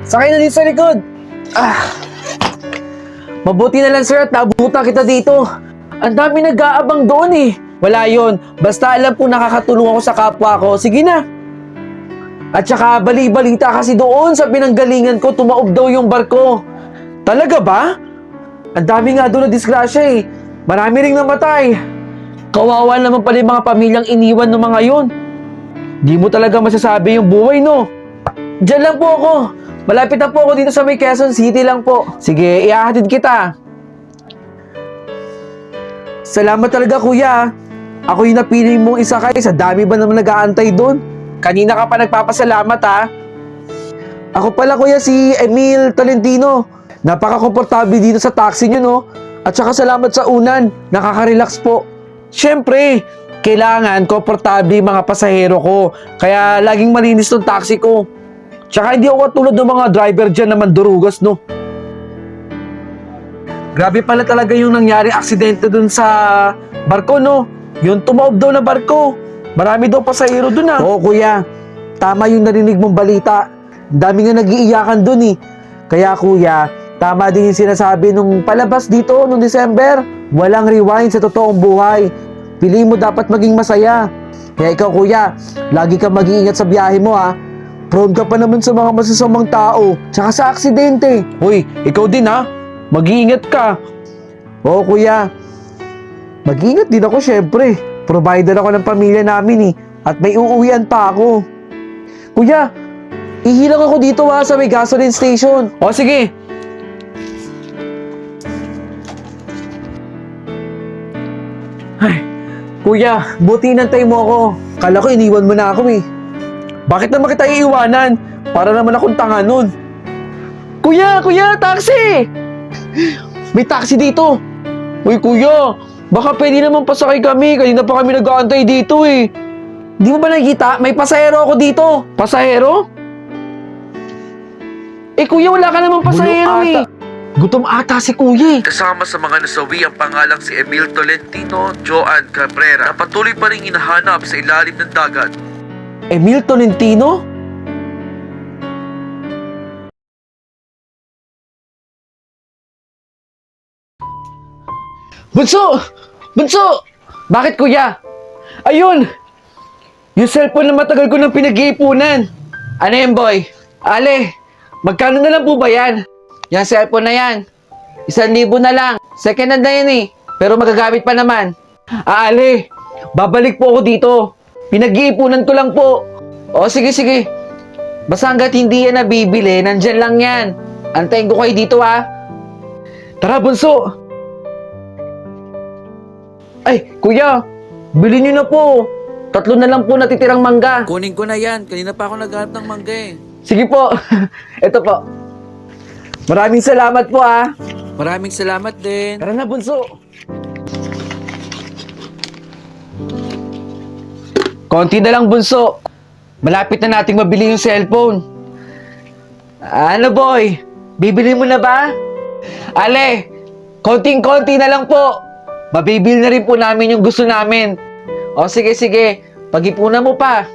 Sakay na dito sa likod. Mabuti na lang sir at naabutan kita dito. Ang dami nag-aabang doon eh. Wala yon. Basta alam ko nakakatulong ako sa kapwa ko. Sige na. At saka bali-balita kasi doon sa pinanggalingan ko tumaob daw yung barko. Talaga ba? Ang dami nga doon na disgrasya eh. Marami ring namatay. Kawawa naman pala yung mga pamilyang iniwan ng mga yun. Di mo talaga masasabi yung buhay, no? Diyan lang po ako. Malapit na po ako dito sa may Quezon City lang po. Sige, ihahatid kita. Salamat talaga, kuya. Ako yung napili mong isakay. Sa dami ba naman nag-aantay doon? Kanina ka pa nagpapasalamat, ha? Ako pala, kuya, si Emil Tolentino. Napaka-komportable dito sa taxi nyo, no? At saka salamat sa unan. Nakaka-relax po. Siyempre, kailangan komportable yung mga pasahero ko. Kaya laging malinis tong taxi ko. Tsaka hindi ako katulad ng mga driver dyan na mandurugas, no? Grabe pala talaga yung nangyaring aksidente dun sa barko, no? Yung tumaob daw na barko. Marami daw pasahero dun, ha? Oo, kuya. Tama yung narinig mong balita. Dami nga nag-iiyakan dun, eh. Kaya, kuya, tama din yung sinasabi nung palabas dito nung December. Walang rewind sa totoong buhay. Pili mo dapat maging masaya. Kaya ikaw, kuya, lagi kang mag-iingat sa biyahe mo, ha? Prone ka pa naman sa mga masasamang tao. Tsaka sa aksidente. Hoy, ikaw din, ha? Mag-iingat ka. Oo, kuya. Mag-iingat din ako, syempre. Provider ako ng pamilya namin, eh. At may uuwian pa ako. Kuya, ihilang ako dito, ha, sa may gasoline station. O, sige. Ay, kuya, buti inantay mo ako. Kala ko iniwan mo na ako, eh. Bakit naman kita iiwanan? Para naman akong tanga nun. Kuya, taxi! May taxi dito. Uy, kuya, baka pwede naman pasakay kami. Kanina pa kami nag-aantay dito, eh. Di mo ba nakikita? May pasahero ako dito. Pasahero? Eh, kuya, wala ka naman pasahero, eh. Gutom ata si kuya, eh. Kasama sa mga nasawi ang pangalang si Emil Tolentino, Joan Cabrera na patuloy pa rin hinahanap sa ilalim ng dagat. Emil Tolentino? Bunso! Bunso! Bakit, kuya? Ayun! Yung cellphone na matagal ko nang pinag-iipunan. Ano yan, boy? Ale, magkano na lang po ba yan? Yung cellphone na yan. 1,000 na lang. Second hand na yan, eh. Pero magagamit pa naman. Ale, babalik po ako dito. Pinag-iipunan ko lang po. O, sige. Basta hanggat hindi yan nabibili, nandyan lang yan. Antayin ko kayo dito, ha. Tara, bunso. Ay, kuya, bilhin niyo na po. 3 na lang po natitirang mangga. Kunin ko na yan. Kanina pa ako naghanap ng mangga eh. Sige po. Ito po. Maraming salamat po, ha. Maraming salamat din. Tara na, bunso. Konti na lang, bunso. Malapit na nating mabili yung cellphone. Ano, boy? Bibili mo na ba? Ale, konting-konti na lang po. Mabibili na rin po namin yung gusto namin. O, sige. Pag-ipunan mo pa.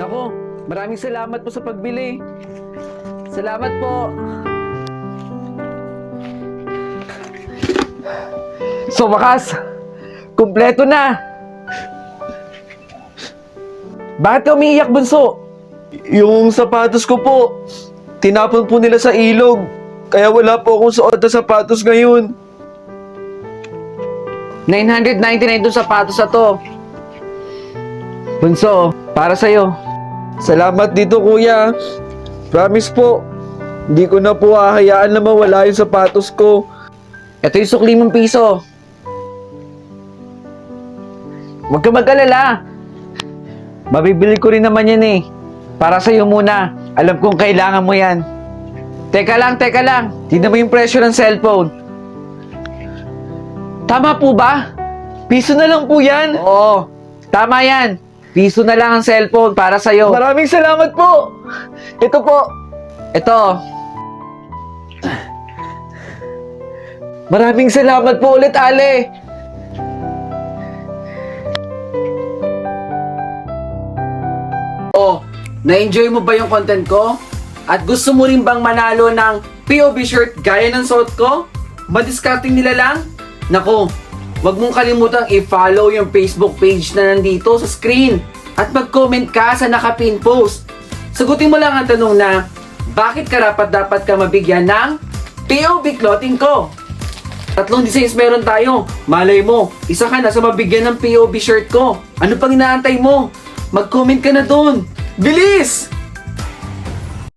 Nako, maraming salamat po sa pagbili. Salamat po. So, wakas, kumpleto na. Bakit ka umiiyak, bunso? Yung sapatos ko po, tinapon po nila sa ilog. Kaya wala po akong suot na sapatos ngayon. 999 itong sapatos na to. Bunso, para sa'yo. Salamat dito, kuya. Promise po, hindi ko na po hahayaan na mawala yung sapatos ko. Ito yung sukli mong piso. Huwag ka mag-alala. Mabibili ko rin naman yan eh. Para sa'yo muna. Alam kong kailangan mo yan. Teka lang. Tignan mo yung presyo ng cellphone. Tama po ba? Piso na lang po yan? Oo. Tama yan. Piso na lang ang cellphone para sa'yo. Maraming salamat po. Ito po. Ito. Maraming salamat po ulit, Ale. Oh, Na-enjoy mo ba yung content ko? At gusto mo rin bang manalo ng POV shirt gaya ng suot ko? Madiscarding nila lang? Nako, wag mong kalimutang i-follow yung Facebook page na nandito sa screen at mag-comment ka sa nakapin post. Sagutin mo lang ang tanong na, bakit dapat ka mabigyan ng POV clothing ko? 3 designs meron tayo. Malay mo, isa ka na sa mabigyan ng POV shirt ko. Ano pang inaantay mo? Mag-comment ka na dun. Bilis!